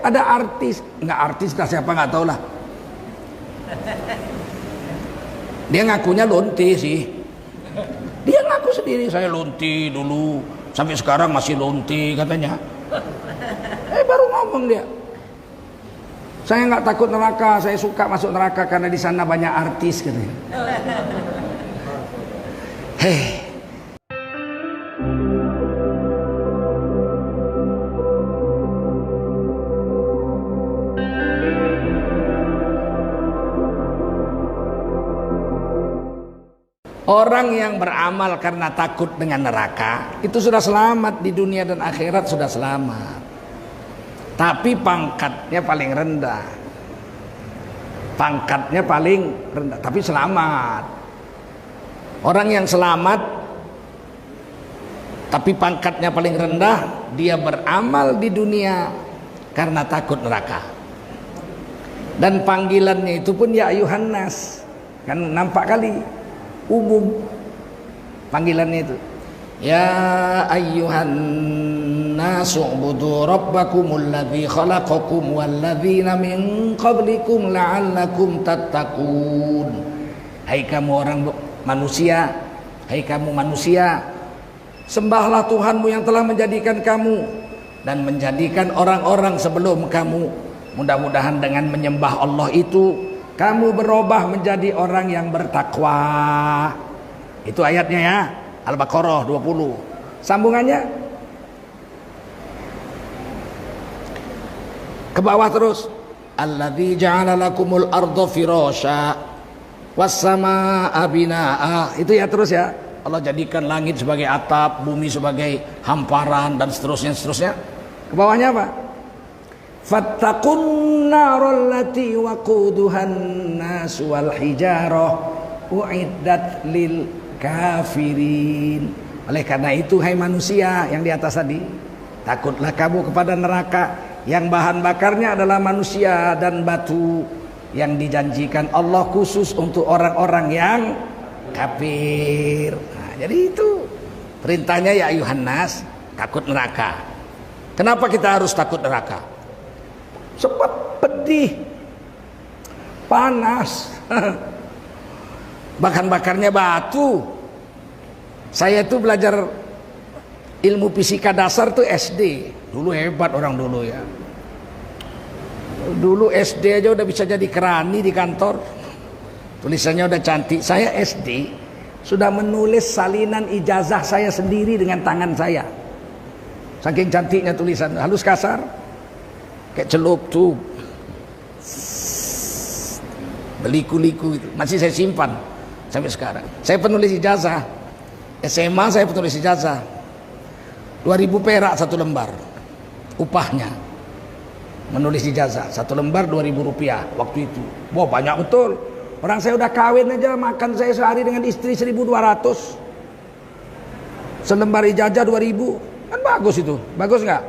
ada artis, nggak artis lah siapa nggak tahu lah. Dia ngakunya lonti sih. Dia ngaku sendiri, saya lonti dulu, sampai sekarang masih lonti katanya. Baru ngomong dia. Saya nggak takut neraka, saya suka masuk neraka karena di sana banyak artis katanya. Hei. Orang yang beramal karena takut dengan neraka itu sudah selamat di dunia dan akhirat, sudah selamat. Tapi pangkatnya paling rendah. Pangkatnya paling rendah, tapi selamat. Orang yang selamat tapi pangkatnya paling rendah, dia beramal di dunia karena takut neraka. Dan panggilannya itu pun ya ayuhan nas. Kan nampak kali umum panggilannya itu, ya ayyuhan nasu ubudu rabbakumul ladzi khalaqakum walladzina min qablikum la'allakum tattaqun. Hai kamu orang manusia, hai kamu manusia, sembahlah Tuhanmu yang telah menjadikan kamu dan menjadikan orang-orang sebelum kamu. Mudah-mudahan dengan menyembah Allah itu kamu berubah menjadi orang yang bertakwa. Itu ayatnya ya, Al-Baqarah 20. Sambungannya ke bawah terus. Alladzi ja'ala lakumul arda firasya was samaa'a binaa'a. Itu ya terus ya. Allah jadikan langit sebagai atap, bumi sebagai hamparan dan seterusnya. Ke bawahnya apa? Fattaqun naral lati waquduhan nas wal hijarah uiddat lil kafirin. Oleh karena itu hai manusia yang di atas tadi, takutlah kamu kepada neraka yang bahan bakarnya adalah manusia dan batu, yang dijanjikan Allah khusus untuk orang-orang yang kafir. Nah, jadi itu perintahnya ya ayuhan nas, takut neraka. Kenapa kita harus takut neraka? Sebab pedih, panas, bahan bakarnya batu. Saya tuh belajar ilmu fisika dasar tuh SD. Dulu hebat orang dulu ya. Dulu SD aja udah bisa jadi kerani di kantor. Tulisannya udah cantik. Saya SD sudah menulis salinan ijazah saya sendiri dengan tangan saya. Saking cantiknya tulisan, halus kasar. Kayak celup tuh, beliku-liku itu masih saya simpan sampai sekarang. Saya penulis ijazah SMA, saya penulis ijazah 2000 perak satu lembar upahnya, menulis ijazah satu lembar 2000 rupiah waktu itu. Wah banyak betul. Orang saya udah kawin aja, makan saya sehari dengan istri 1200, selembar ijazah 2000, kan bagus itu, bagus nggak?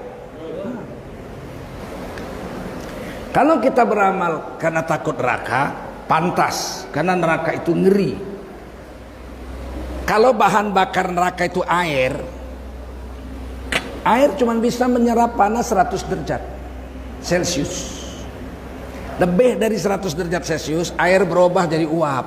Kalau kita beramal karena takut neraka, pantas, karena neraka itu ngeri. Kalau bahan bakar neraka itu air cuma bisa menyerap panas 100 derajat Celcius. Lebih dari 100 derajat Celcius, air berubah jadi uap,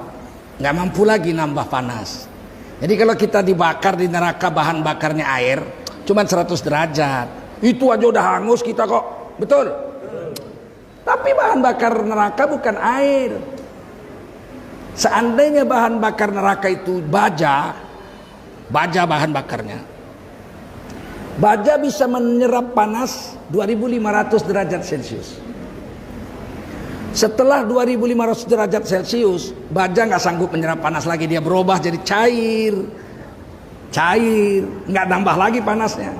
nggak mampu lagi nambah panas. Jadi kalau kita dibakar di neraka, bahan bakarnya air, cuma 100 derajat, itu aja udah hangus kita kok, betul? Tapi bahan bakar neraka bukan air. Seandainya bahan bakar neraka itu baja bahan bakarnya, baja bisa menyerap panas 2500 derajat Celcius. Setelah 2500 derajat Celcius, baja nggak sanggup menyerap panas lagi, dia berubah jadi cair, nggak nambah lagi panasnya.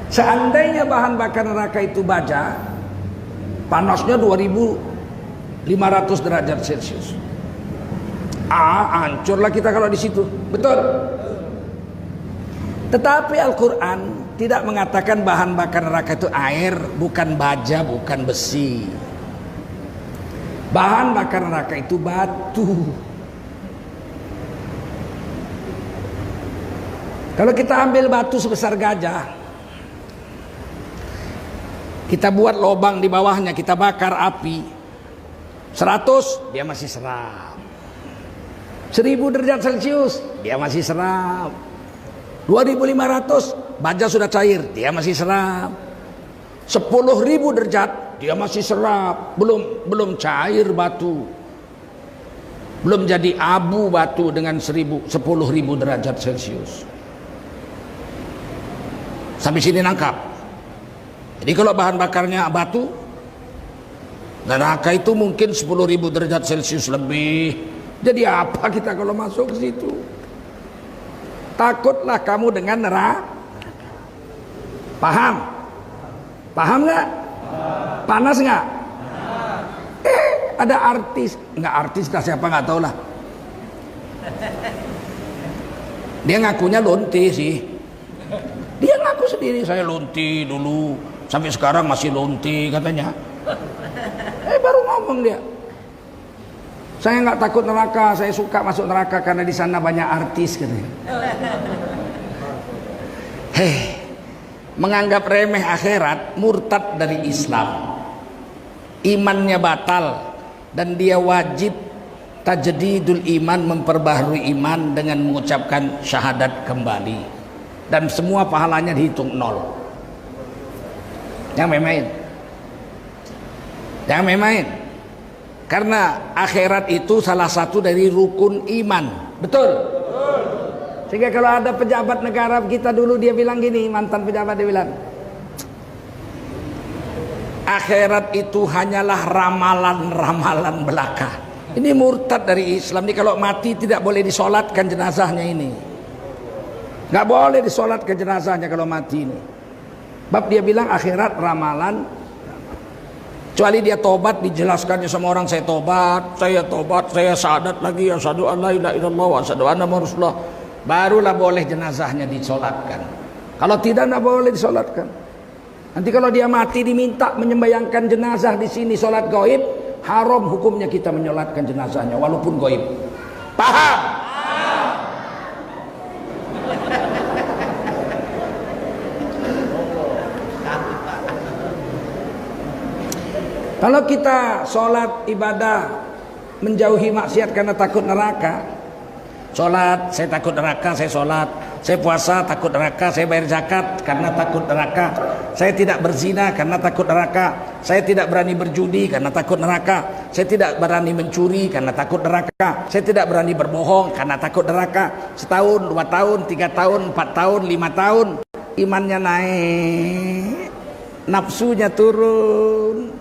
Seandainya bahan bakar neraka itu baja, panasnya 2500 derajat Celcius. Hancurlah kita kalau di situ, betul? Tetapi Al-Quran tidak mengatakan bahan bakar neraka itu air, bukan baja, bukan besi. Bahan bakar neraka itu batu. Kalau kita ambil batu sebesar gajah, Kita buat lubang di bawahnya, kita bakar api 100, dia masih serap. 1000 derajat Celcius, dia masih serap. 2500, baja sudah cair, dia masih serap. 10.000 derajat, dia masih serap. Belum cair batu, belum jadi abu batu dengan 10.000 derajat Celcius. Sampai sini nangkap. Jadi kalau bahan bakarnya batu, neraka itu mungkin 10.000 derajat Celcius lebih. Jadi apa kita kalau masuk ke situ? Takutlah kamu dengan neraka. Paham? Paham nggak? Panas nggak? Ada artis, nggak artis lah, siapa nggak tahu lah. Dia ngakunya lonte sih. Dia ngaku sendiri, saya lonte dulu, sampai sekarang masih lonte katanya. Baru ngomong dia. Saya nggak takut neraka, saya suka masuk neraka karena di sana banyak artis katanya. Menganggap remeh akhirat, murtad dari Islam. Imannya batal dan dia wajib tajdidul iman, memperbaharui iman dengan mengucapkan syahadat kembali. Dan semua pahalanya dihitung 0. Jangan main-main. Jangan main-main. Karena akhirat itu salah satu dari rukun iman. Betul? Sehingga kalau ada pejabat negara kita dulu, dia bilang gini, mantan pejabat dia bilang, akhirat itu hanyalah ramalan-ramalan belaka. Ini murtad dari Islam. Ini kalau mati tidak boleh disolatkan jenazahnya ini. Nggak boleh disolatkan jenazahnya kalau mati ini. Bab dia bilang akhirat ramalan. Kecuali dia tobat, dijelaskannya sama orang, saya tobat, saya syahadat lagi, asyhadu an la ilaha illallah wa asyhadu anna muhammadar rasulullah. Barulah boleh jenazahnya disolatkan. Kalau tidak boleh disolatkan. Nanti kalau dia mati diminta menyembayangkan jenazah di sini, solat gaib, haram hukumnya kita menyolatkan jenazahnya walaupun gaib. Paham? Kalau kita sholat ibadah menjauhi maksiat karena takut neraka, sholat saya takut neraka, saya sholat. Saya puasa takut neraka, saya bayar zakat karena takut neraka. Saya tidak berzina karena takut neraka. Saya tidak berani berjudi karena takut neraka. Saya tidak berani mencuri karena takut neraka. Saya tidak berani berbohong karena takut neraka. Setahun, 2 tahun, 3 tahun, 4 tahun, 5 tahun, imannya naik, nafsunya turun.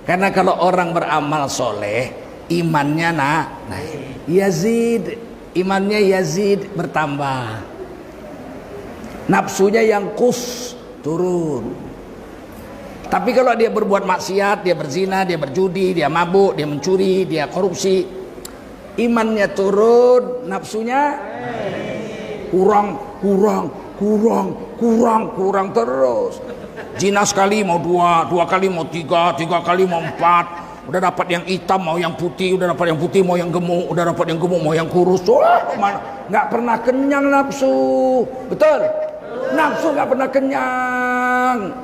Karena kalau orang beramal soleh, imannya naik. Yazid, imannya Yazid bertambah. Nafsunya yang turun. Tapi kalau dia berbuat maksiat, dia berzina, dia berjudi, dia mabuk, dia mencuri, dia korupsi, imannya turun, nafsunya kurang terus. Zina sekali mau 2, 2 kali mau 3, 3 kali mau 4. Udah dapat yang hitam mau yang putih, udah dapat yang putih mau yang gemuk, udah dapat yang gemuk mau yang kurus. Nggak pernah kenyang nafsu. Betul? Nafsu nggak pernah kenyang.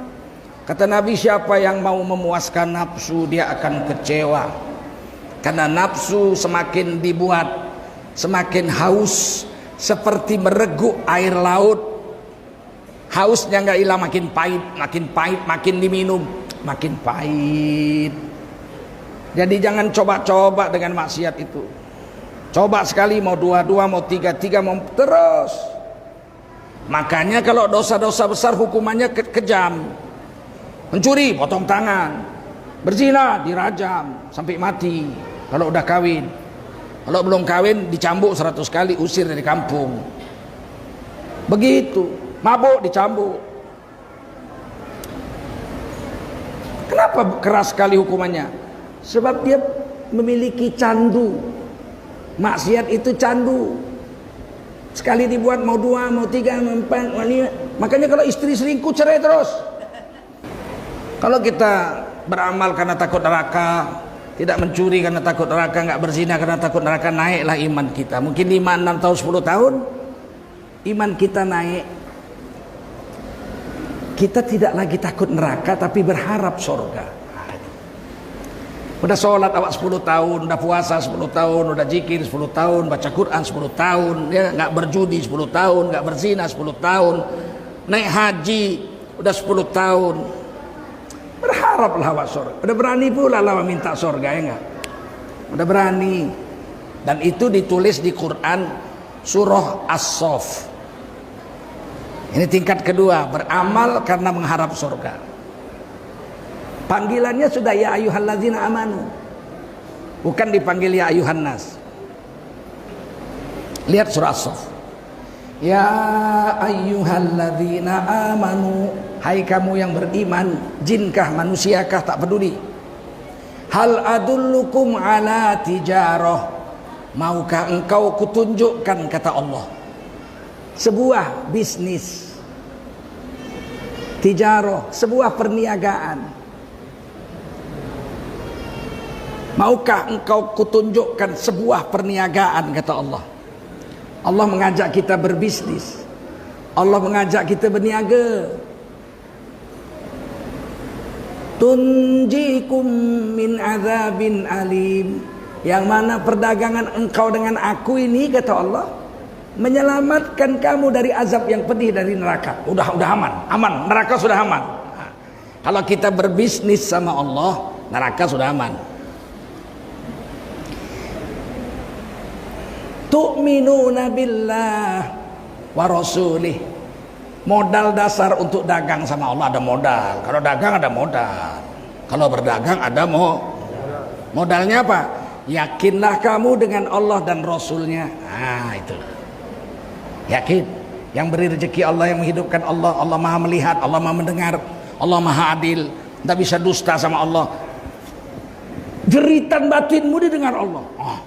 Kata Nabi, siapa yang mau memuaskan nafsu, dia akan kecewa. Karena nafsu semakin dibuat, semakin haus, seperti mereguk air laut. Hausnya nggak hilang, makin pahit, makin diminum, makin pahit. Jadi jangan coba-coba dengan maksiat itu. Coba sekali mau 2, 2 mau 3, 3 mau terus. Makanya kalau dosa-dosa besar hukumannya kejam. Mencuri potong tangan, berzina dirajam sampai mati kalau udah kawin. Kalau belum kawin dicambuk 100 kali, usir dari kampung. Begitu. Mabuk dicambuk. Kenapa keras sekali hukumannya? Sebab dia memiliki candu. Maksiat itu candu. Sekali dibuat mau 2, mau 3, mau 4, mau 5. Makanya kalau istri selingkuh cerai terus. Kalau kita beramal karena takut neraka, tidak mencuri karena takut neraka, nggak berzina karena takut neraka, naiklah iman kita. Mungkin 5, 6 tahun, 10 tahun iman kita naik. kita tidak lagi takut neraka tapi berharap surga. Udah sholat awak 10 tahun, udah puasa 10 tahun, udah zikir 10 tahun, baca Quran 10 tahun, ya, nggak berjudi 10 tahun, nggak berzina 10 tahun, naik haji udah 10 tahun. Berharaplah awak surga. Udah berani pula lah minta surga, ya enggak? Udah berani. Dan itu ditulis di Quran surah As-Saff. Ini tingkat kedua, beramal karena mengharap surga. Panggilannya sudah ya ayyuhalladzina amanu. Bukan dipanggil ya ayyuhan nas. Lihat surah As-Saff. Ya ayyuhalladzina amanu, hai kamu yang beriman, jinkah manusiakah tak peduli. Hal adullukum ala tijarah, maukah engkau kutunjukkan, kata Allah, sebuah bisnis. Tijarah, sebuah perniagaan. Maukah engkau kutunjukkan sebuah perniagaan, kata Allah. Allah mengajak kita berbisnis. Allah mengajak kita berniaga. Tunjikum min azabin alim, yang mana perdagangan engkau dengan aku ini, kata Allah, menyelamatkan kamu dari azab yang pedih dari neraka. Udah aman, neraka sudah aman. Nah, kalau kita berbisnis sama Allah, neraka sudah aman. Tu'minuna billah wa rasulih. Modal dasar untuk dagang sama Allah ada modal. Kalau dagang ada modal. Kalau berdagang ada modalnya apa? Yakinlah kamu dengan Allah dan Rasulnya. Nah itu. Yakin. Yang beri rezeki Allah, yang menghidupkan Allah. Allah maha melihat, Allah maha mendengar, Allah maha adil. Tidak bisa dusta sama Allah. Jeritan batinmu didengar Allah. Oh,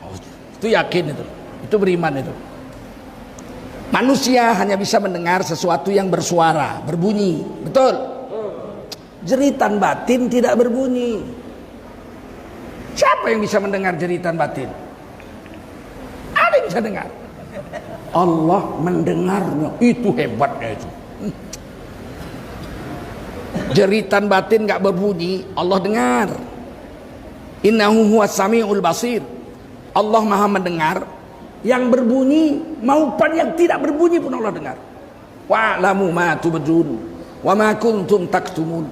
itu yakin itu. Itu beriman itu. Manusia hanya bisa mendengar sesuatu yang bersuara, berbunyi. Betul? Jeritan batin tidak berbunyi. Siapa yang bisa mendengar jeritan batin? Ada yang bisa dengar. Allah mendengarnya. Itu hebatnya itu. Jeritan batin gak berbunyi, Allah dengar. Innahu huwas samiul basir. Allah maha mendengar. Yang berbunyi maupun yang tidak berbunyi pun Allah dengar. Wa'lamu ma tubdun wa ma kuntum taktumun.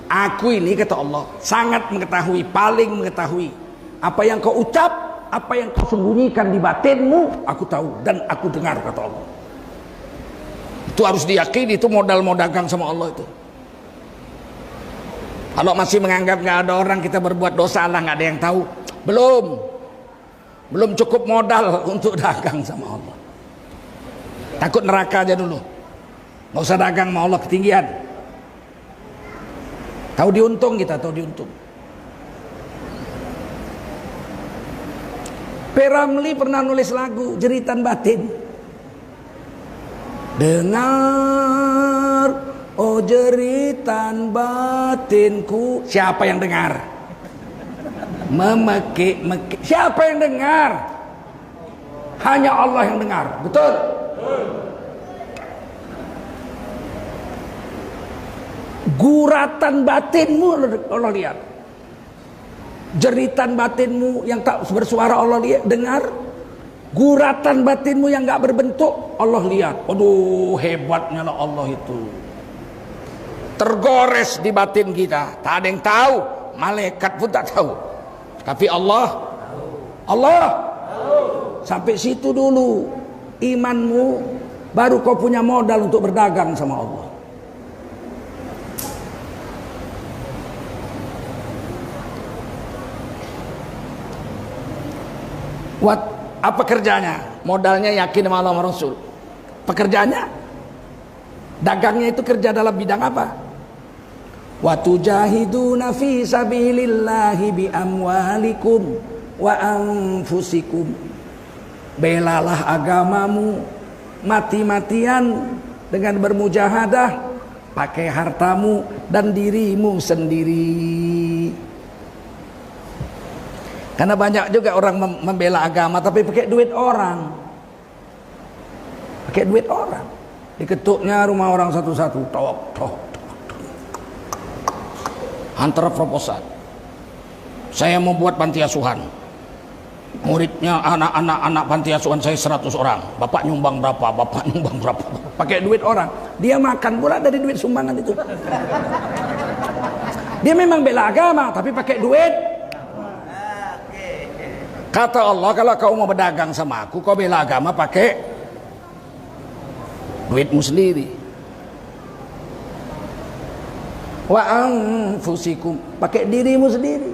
Aku ini, kata Allah, sangat mengetahui, paling mengetahui apa yang kau ucap, apa yang kau sembunyikan di batinmu, aku tahu dan aku dengar, kata Allah. Itu harus diyakini, itu modal mau dagang sama Allah itu. Kalau masih menganggap nggak ada orang kita berbuat dosa Allah nggak ada yang tahu, belum cukup modal untuk dagang sama Allah. Takut neraka aja dulu, nggak usah dagang sama Allah, ketinggian. Tahu diuntung kita, tahu diuntung. P. Ramlee pernah nulis lagu Jeritan Batin. Dengar, oh jeritan batinku. Siapa yang dengar? Memekik-mekik. Siapa yang dengar? Hanya Allah yang dengar. Betul? Guratan batinmu Allah lihat. Jeritan batinmu yang tak bersuara Allah lihat, dengar. Guratan batinmu yang gak berbentuk Allah lihat. Aduh, hebatnya lah Allah itu. Tergores di batin kita, tak ada yang tahu, malaikat pun tak tahu. Tapi Allah sampai situ dulu imanmu, baru kau punya modal untuk berdagang sama Allah. Apa kerjanya? Modalnya yakin sama Allah sama Rasul. Pekerjaannya, dagangnya itu kerja dalam bidang apa? Wa tujahiduna fi sabilillahi bi amwalikum wa anfusikum. Belalah agamamu mati-matian dengan bermujahadah, pakai hartamu dan dirimu sendiri. Karena banyak juga orang membela agama tapi pakai duit orang. Pakai duit orang. Diketuknya rumah orang satu-satu. Tok, tok, tok. Hantar proposal. Saya mau buat panti asuhan. Muridnya anak-anak panti asuhan saya 100 orang. Bapak nyumbang berapa? Bapak nyumbang berapa? Pakai duit orang. Dia makan pula dari duit sumbangan itu. Dia memang bela agama tapi pakai duit. Kata Allah, kalau kau mau berdagang sama aku, kau bela agama pakai duitmu sendiri. Wa anfusikum, pakai dirimu sendiri.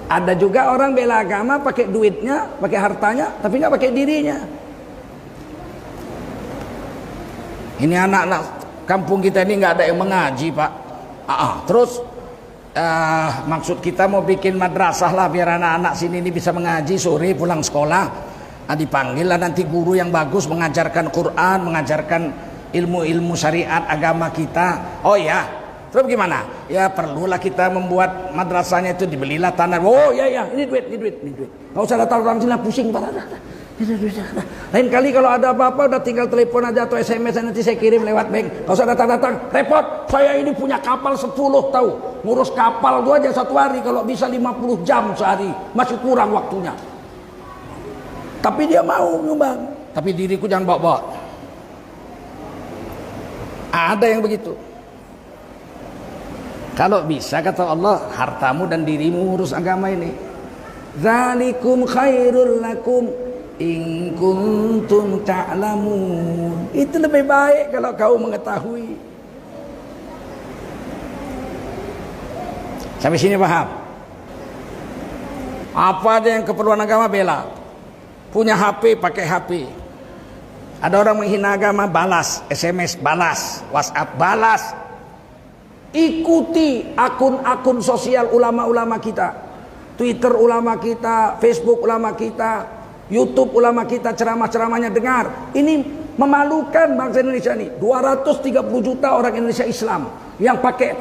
Ada juga orang bela agama pakai duitnya, pakai hartanya, tapi nggak pakai dirinya. Ini anak-anak kampung kita ini nggak ada yang mengaji, Pak. Terus maksud kita mau bikin madrasah lah biar anak-anak sini ini bisa mengaji sore pulang sekolah. Dipanggil lah nanti guru yang bagus mengajarkan Quran, mengajarkan ilmu-ilmu syariat agama kita. Oh ya, terus gimana? Ya perlulah kita membuat madrasahnya itu, dibelilah tanah. Oh ya, ini duit. Nggak usah datang orang sini pusing Pak. Lain kali kalau ada apa-apa udah tinggal telepon aja atau SMS nanti saya kirim lewat bank. Nggak usah datang-datang, repot. Saya ini punya kapal 10 tahu. Ngurus kapal gua aja 1 hari, kalau bisa 50 jam sehari, masih kurang waktunya. Tapi dia mau nyumbang. Tapi diriku jangan bawa-bawa. Ada yang begitu. Kalau bisa kata Allah, hartamu dan dirimu urus agama ini. Zalikum khairul lakum in kuntum ta'lamun. Itu lebih baik kalau kau mengetahui. Sampai sini paham? Apa aja yang keperluan agama bela. Punya HP pakai HP. Ada orang menghina agama, balas SMS, balas WhatsApp, balas. Ikuti akun-akun sosial ulama-ulama kita, Twitter ulama kita, Facebook ulama kita, YouTube ulama kita, ceramah-ceramahnya dengar. Ini memalukan bangsa Indonesia ini. 230 juta orang Indonesia Islam yang pakai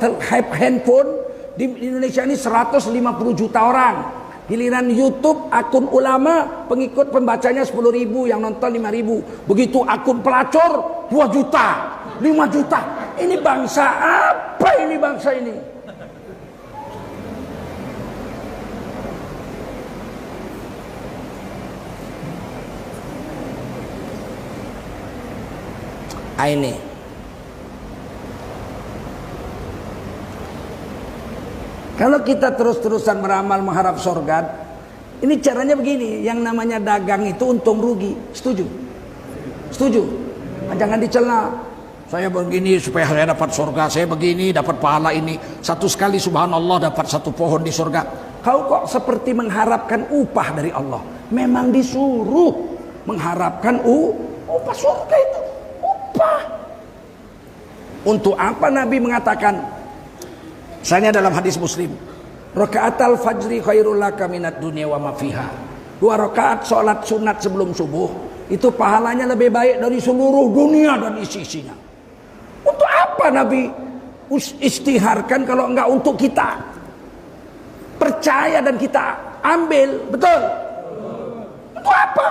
handphone di Indonesia ini 150 juta orang. Giliran YouTube akun ulama pengikut pembacanya 10.000, yang nonton 5.000. Begitu akun pelacur 2 juta, 5 juta. Ini bangsa apa ini bangsa ini? Ini kalau kita terus-terusan beramal mengharap surga, ini caranya begini. Yang namanya dagang itu untung rugi. Setuju? Setuju? Jangan dicela. Saya begini supaya saya dapat surga, saya begini dapat pahala ini. Satu sekali subhanallah dapat 1 pohon di surga. Kau kok seperti mengharapkan upah dari Allah. Memang disuruh mengharapkan upah surga itu. Upah. Untuk apa Nabi mengatakan? Misalnya dalam hadis Muslim, rakaatul fajri khairul laka minad dunya wa ma fiha. 2 rakaat salat sunat sebelum subuh itu pahalanya lebih baik dari seluruh dunia dan isi-isinya. Untuk apa Nabi istiharkan kalau enggak untuk kita percaya dan kita ambil? Betul? Untuk apa?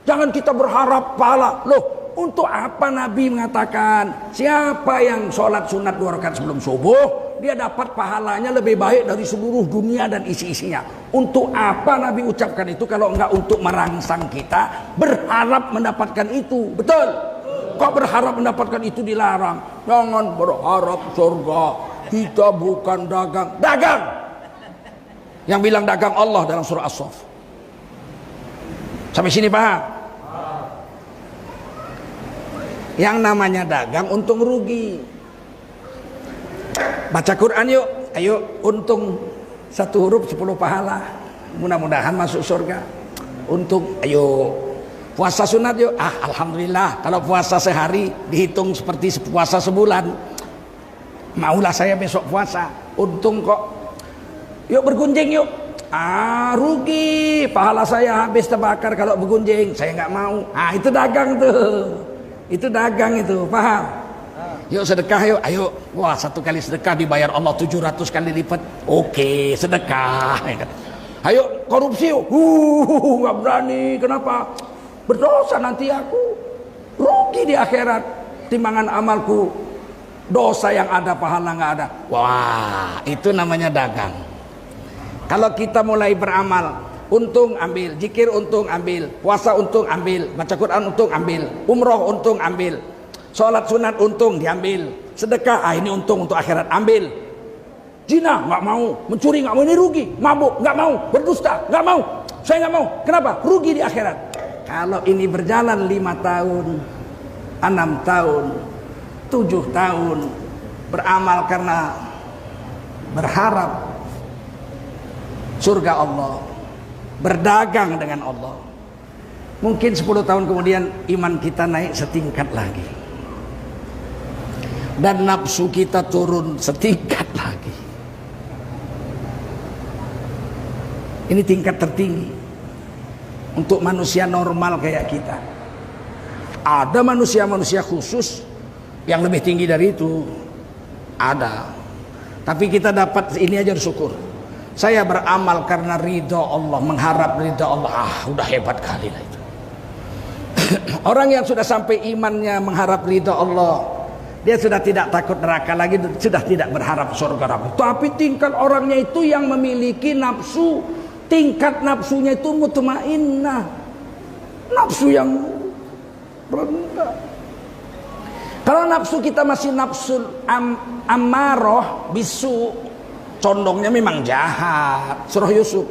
Jangan kita berharap pahala. Loh, untuk apa Nabi mengatakan siapa yang sholat sunat 2 rakaat sebelum subuh dia dapat pahalanya lebih baik dari seluruh dunia dan isi-isinya? Untuk apa Nabi ucapkan itu kalau enggak untuk merangsang kita berharap mendapatkan itu? Betul? Kok berharap mendapatkan itu dilarang? Jangan berharap surga. Kita bukan dagang. Dagang! Yang bilang dagang Allah dalam surah As-Saff. Sampai sini paham? Yang namanya dagang untung rugi. Baca Quran yuk. Ayo, untung 1 huruf 10 pahala. Mudah-mudahan masuk surga. Untung, ayo. Puasa sunat yuk. Alhamdulillah, kalau puasa sehari dihitung seperti puasa sebulan. Maulah saya besok puasa. Untung kok. Yuk bergunjing yuk. Rugi. Pahala saya habis terbakar kalau bergunjing. Saya nggak mau. Itu dagang tuh. Itu dagang itu, paham? Yuk sedekah yuk, ayo. Wah, 1 kali sedekah dibayar Allah 700 kali lipat. Oke, sedekah. Ayo korupsi yuk. Nggak berani. Kenapa? Berdosa nanti aku. Rugi di akhirat. Timbangan amalku Dosa yang ada, pahala nggak ada. Wah, itu namanya dagang. Kalau kita mulai beramal, untung ambil, zikir untung ambil, puasa untung ambil, baca Quran untung ambil, umroh untung ambil, sholat sunat untung diambil, sedekah, ini untung untuk akhirat ambil. Zina nggak mau, mencuri nggak mau, ini rugi, mabuk nggak mau, berdusta nggak mau, saya nggak mau. Kenapa? Rugi di akhirat. Kalau ini berjalan 5 tahun, 6 tahun, 7 tahun, beramal karena berharap surga Allah, berdagang dengan Allah, mungkin 10 tahun kemudian iman kita naik setingkat lagi, dan nafsu kita turun setingkat lagi. Ini tingkat tertinggi untuk manusia normal kayak kita. Ada manusia-manusia khusus yang lebih tinggi dari itu, ada. Tapi kita dapat ini aja bersyukur. Saya beramal karena ridho Allah, mengharap ridho Allah. Udah hebat kali lah itu. Orang yang sudah sampai imannya mengharap ridho Allah, dia sudah tidak takut neraka lagi, sudah tidak berharap surga lagi. Tapi tingkat orangnya itu yang memiliki nafsu, tingkat nafsunya itu mutmainnah, nafsu yang rendah. Kalau nafsu kita masih nafsul ammaroh bisu, condongnya memang jahat. Surah Yusuf,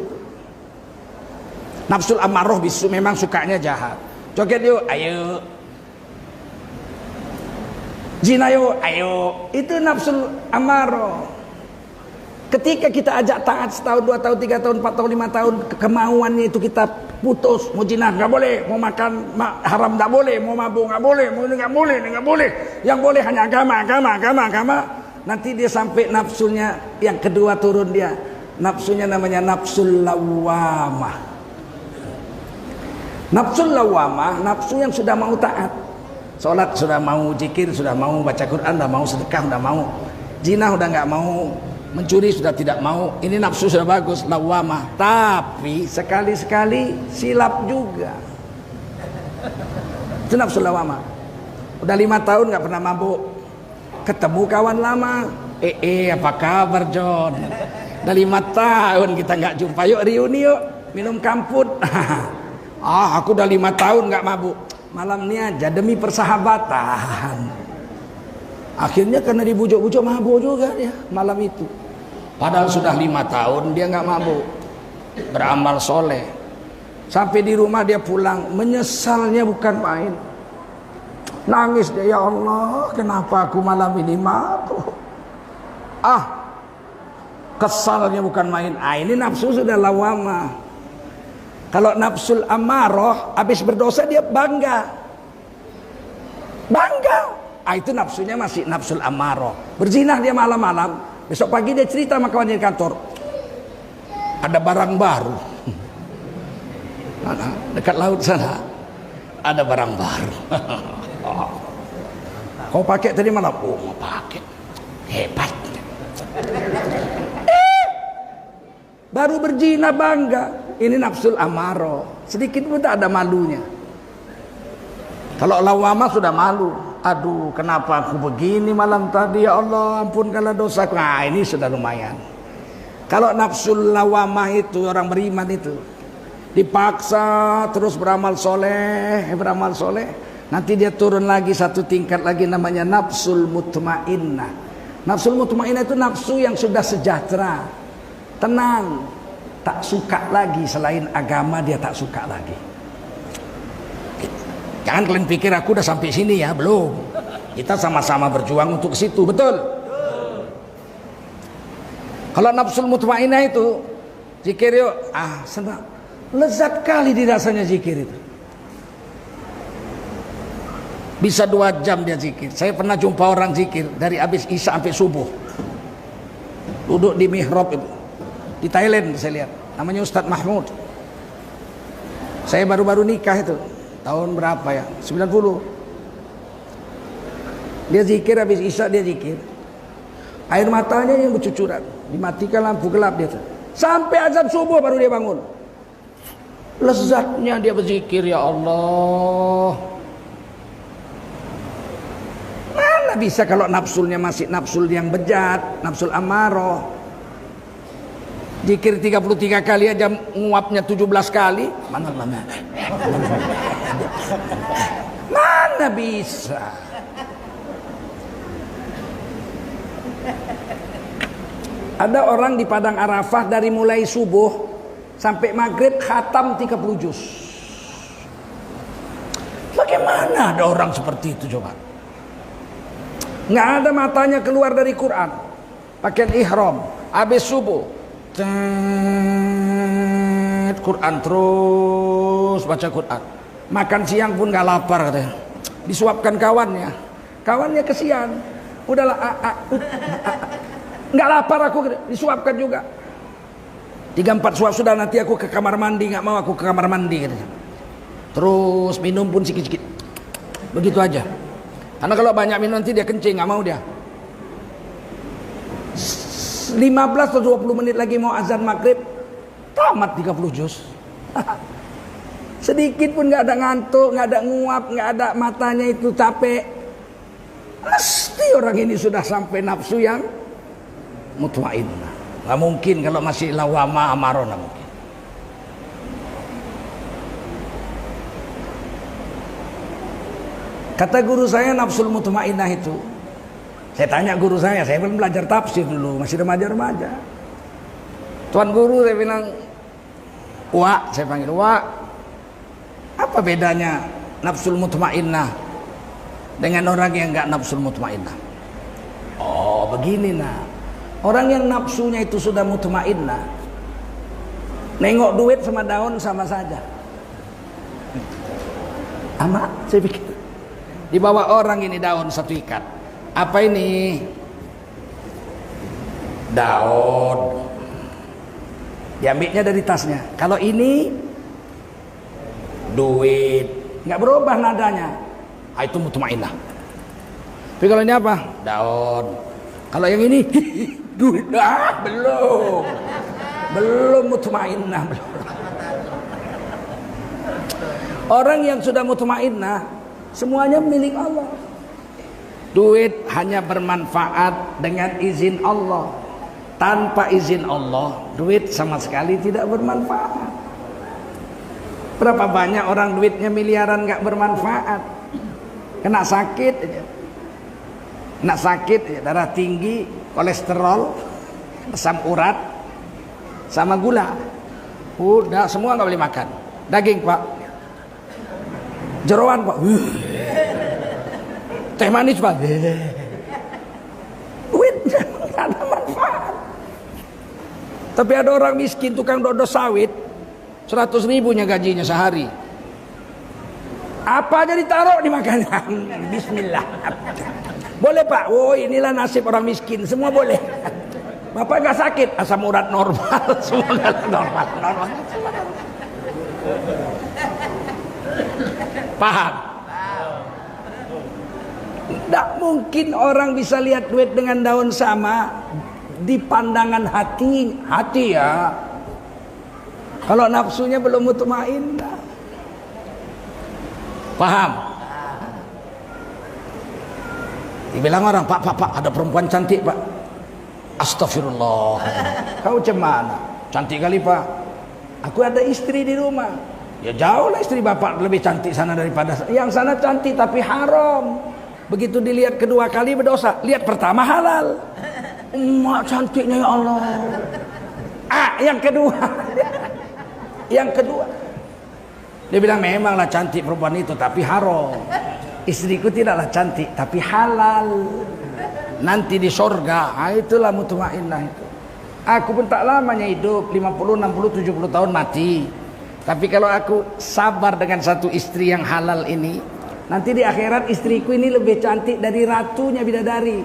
nafsul ammaroh bisu memang sukanya jahat. Joget yuk, ayo. Zina yuk, ayo. Itu nafsul ammaroh. Ketika kita ajak taat setahun, 2 tahun, 3 tahun, 4 tahun, 5 tahun, kemauannya itu kita putus. Mau zina nggak boleh, mau makan haram nggak boleh, mau mabuk nggak boleh, mau ini nggak boleh, ini nggak boleh. Yang boleh hanya agama. Nanti dia sampai nafsunya yang kedua turun dia. Nafsunya namanya nafsul lawamah. Nafsul lawamah, nafsu yang sudah mau taat. Sholat sudah mau, zikir sudah mau, baca Quran sudah mau, sedekah sudah mau, zina sudah nggak mau, mencuri sudah tidak mau. Ini nafsu sudah bagus, lawamah. Tapi sekali-sekali silap juga. Itu nafsu lawamah. Udah 5 tahun nggak pernah mabuk, ketemu kawan lama, apa kabar John? Udah 5 tahun kita nggak jumpa, yuk reuni yuk, minum kamput. Aku udah 5 tahun nggak mabuk, malam ini aja demi persahabatan. Akhirnya karena dibujuk-bujuk mabuk juga dia malam itu. Padahal sudah 5 tahun dia nggak mabuk, beramal soleh. Sampai di rumah dia pulang, menyesalnya bukan main. Nangis dia, ya Allah, kenapa aku malam ini mabuk? Kesalnya bukan main. Ini nafsu sudah lawamah. Kalau nafsul ammaroh, habis berdosa dia bangga. Itu nafsunya masih nafsul ammaroh. Berzina dia malam-malam, besok pagi dia cerita sama kawannya di kantor, ada barang baru. Dekat laut sana ada barang baru. Kau pakai tadi malam? Mau pakai. Hebat. Baru berzina bangga. Ini nafsul ammaroh. Sedikit pun tak ada malunya. Kalau lawamah sudah malu. Aduh, kenapa aku begini malam tadi, ya Allah, ampunkanlah dosaku. Nah, ini sudah lumayan. Kalau nafsul lawamah itu, orang beriman itu dipaksa terus beramal soleh, nanti dia turun lagi satu tingkat lagi, namanya nafsul mutmainnah. Nafsul mutmainnah itu nafsu yang sudah sejahtera, tenang, tak suka lagi selain agama, dia tak suka lagi. Jangan kalian pikir aku udah sampai sini ya, belum. Kita sama-sama berjuang untuk ke situ, betul? Kalau nafsul mutmainnah itu zikir yuk, senang, lezat kali di rasanya zikir itu. Bisa 2 jam dia zikir. Saya pernah jumpa orang zikir dari habis isya sampai subuh, duduk di mihrab itu di Thailand. Saya lihat, namanya Ustadz Mahmud. Saya baru-baru nikah itu, tahun berapa ya, 90. Dia zikir habis isya, dia zikir, air matanya yang bercucuran, dimatikan lampu gelap dia tuh. Sampai azan subuh baru dia bangun. Lezatnya dia berzikir, ya Allah. Mana Mana bisa kalau nafsulnya masih nafsul yang bejat, nafsul amaroh. Zikir 33 kali aja nguapnya 17 kali. Mana bisa. Ada orang di Padang Arafah dari mulai subuh sampai maghrib khatam 30 juz. Bagaimana ada orang seperti itu coba? Nggak ada matanya keluar dari Quran. Pakaian ihram, habis subuh, Quran terus baca Quran. Makan siang pun nggak lapar katanya. Disuapkan kawannya. Kawannya kesian. Udahlah, nggak lapar aku, disuapkan juga. 3-4 suap sudah, nanti aku ke kamar mandi, nggak mau aku ke kamar mandi katanya. Terus minum pun sikit-sikit. Begitu aja. Karena kalau banyak minum nanti dia kencing, nggak mau dia. 15 atau 20 menit lagi mau azan maghrib, tamat 30 juz. Sedikit pun nggak ada ngantuk, nggak ada nguap, nggak ada matanya itu capek. Mesti orang ini sudah sampai nafsu yang mutmainnah. Nggak mungkin kalau masih lawama amarah, nggak mungkin. Kata guru saya nafsul mutmainnah itu, saya tanya guru saya belum belajar tafsir dulu, masih remaja-remaja. Tuan guru saya bilang, Wak, saya panggil Wak, apa bedanya nafsul mutmainnah dengan orang yang enggak nafsul mutmainnah? Oh begini nah, orang yang nafsunya itu sudah mutmainnah, nengok duit sama daun sama saja. Ama, saya pikir dibawa orang ini daun satu ikat. Apa ini? Daun. Diambilnya dari tasnya. Kalau ini duit, nggak berubah nadanya. Itu mutmainnah. Tapi kalau ini apa? Daun. Kalau yang ini duit. Belum mutmainnah. Orang yang sudah mutmainnah semuanya milik Allah. Duit hanya bermanfaat dengan izin Allah. Tanpa izin Allah, duit sama sekali tidak bermanfaat. Berapa banyak orang duitnya miliaran gak bermanfaat. Kena sakit aja. Kena sakit aja. Darah tinggi, kolesterol, asam urat, sama gula. Udah semua gak boleh makan. Daging pak, jeroan pak, teh manis pak, duit gak ada manfaat. Tapi ada orang miskin tukang dodol sawit, 100.000 gajinya sehari. Apa aja ditaruh dimakan. Bismillah. Boleh pak, oh inilah nasib orang miskin, semua boleh. Bapak gak sakit, asam urat normal, semua normal. Paham? Tidak mungkin orang bisa lihat duit dengan daun sama di pandangan hati ya. Kalau nafsunya belum mutmainnah. Paham? Dibilang orang, pak ada perempuan cantik pak. Astagfirullah. Kau cemana? Cantik kali pak. Aku ada istri di rumah. Ya jauh lah istri bapak lebih cantik sana daripada yang sana cantik tapi haram. Begitu dilihat kedua kali berdosa. Lihat pertama halal. Emak cantiknya ya Allah. Yang kedua. Yang kedua. Dia bilang memanglah cantik perempuan itu tapi haram. Istriku tidaklah cantik tapi halal. Nanti di sorga. Itulah mutmainnah itu. Aku pun tak lamanya hidup, 50, 60, 70 tahun mati. Tapi kalau aku sabar dengan satu istri yang halal ini, nanti di akhirat istriku ini lebih cantik dari ratunya bidadari.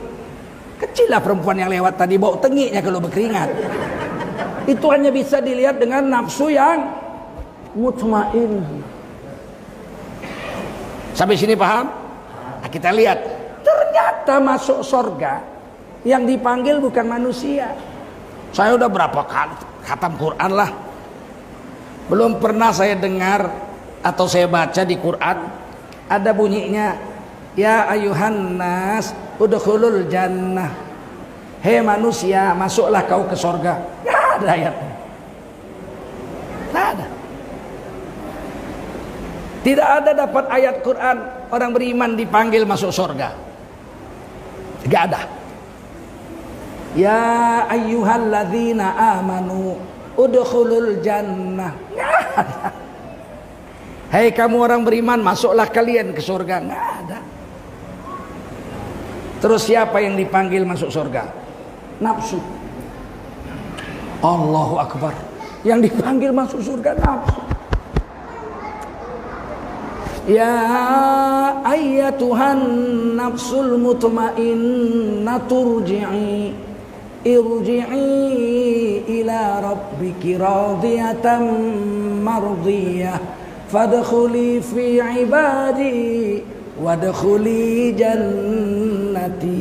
Kecil lah perempuan yang lewat tadi, bau tengiknya kalau berkeringat. Itu hanya bisa dilihat dengan nafsu yang mutmainnah. Sampai sini paham? Nah, kita lihat, ternyata masuk surga yang dipanggil bukan manusia. Saya udah berapa kali khatam Quran lah, belum pernah saya dengar atau saya baca di Quran ada bunyinya Ya ayuhan nas udkhulul jannah. Hei manusia, masuklah kau ke surga. Nggak ada ayatnya. Nggak ada. Tidak ada dapat ayat Quran orang beriman dipanggil masuk surga. Nggak ada. Ya ayyuhalladzina amanu udkhulul jannah. Nggak ada. Hei kamu orang beriman, masuklah kalian ke surga. Nggak ada. Terus siapa yang dipanggil masuk surga? Nafsu. Allahu Akbar. Yang dipanggil masuk surga nafsu. Ya ayyatuhan nafsul mutmainnah irji'i ila rabbiki radiyatan mardiyah fadkhuli fi ibadi wadkhuli jannati.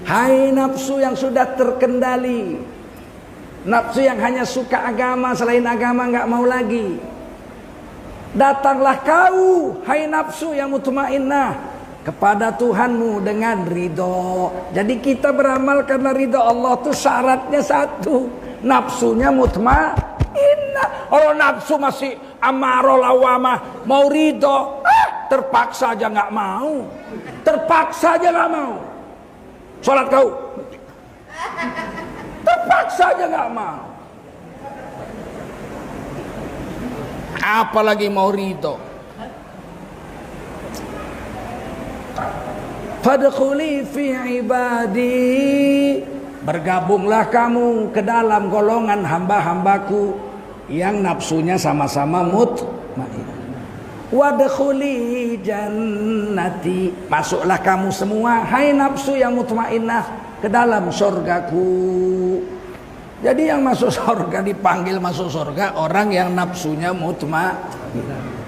Hai nafsu yang sudah terkendali, nafsu yang hanya suka agama, selain agama nggak mau lagi, datanglah kau hai nafsu yang mutmainnah kepada Tuhanmu dengan ridho. Jadi kita beramal karena ridho Allah tuh syaratnya satu, nafsunya mutmainnah. Orang nafsu masih amarah lawamah, mau ridho, terpaksa aja nggak mau, terpaksa aja nggak mau. Sholat kau, terpaksa aja nggak mau. Apalagi mau ridho. Fadkhuli fi ibadi, bergabunglah kamu ke dalam golongan hamba-hambaku yang nafsunya sama-sama mutmainnah. Wadkhuli jannati, masuklah kamu semua hai nafsu yang mutmainnah ke dalam surgaku. Jadi yang masuk surga dipanggil masuk surga orang yang nafsunya mutmainnah.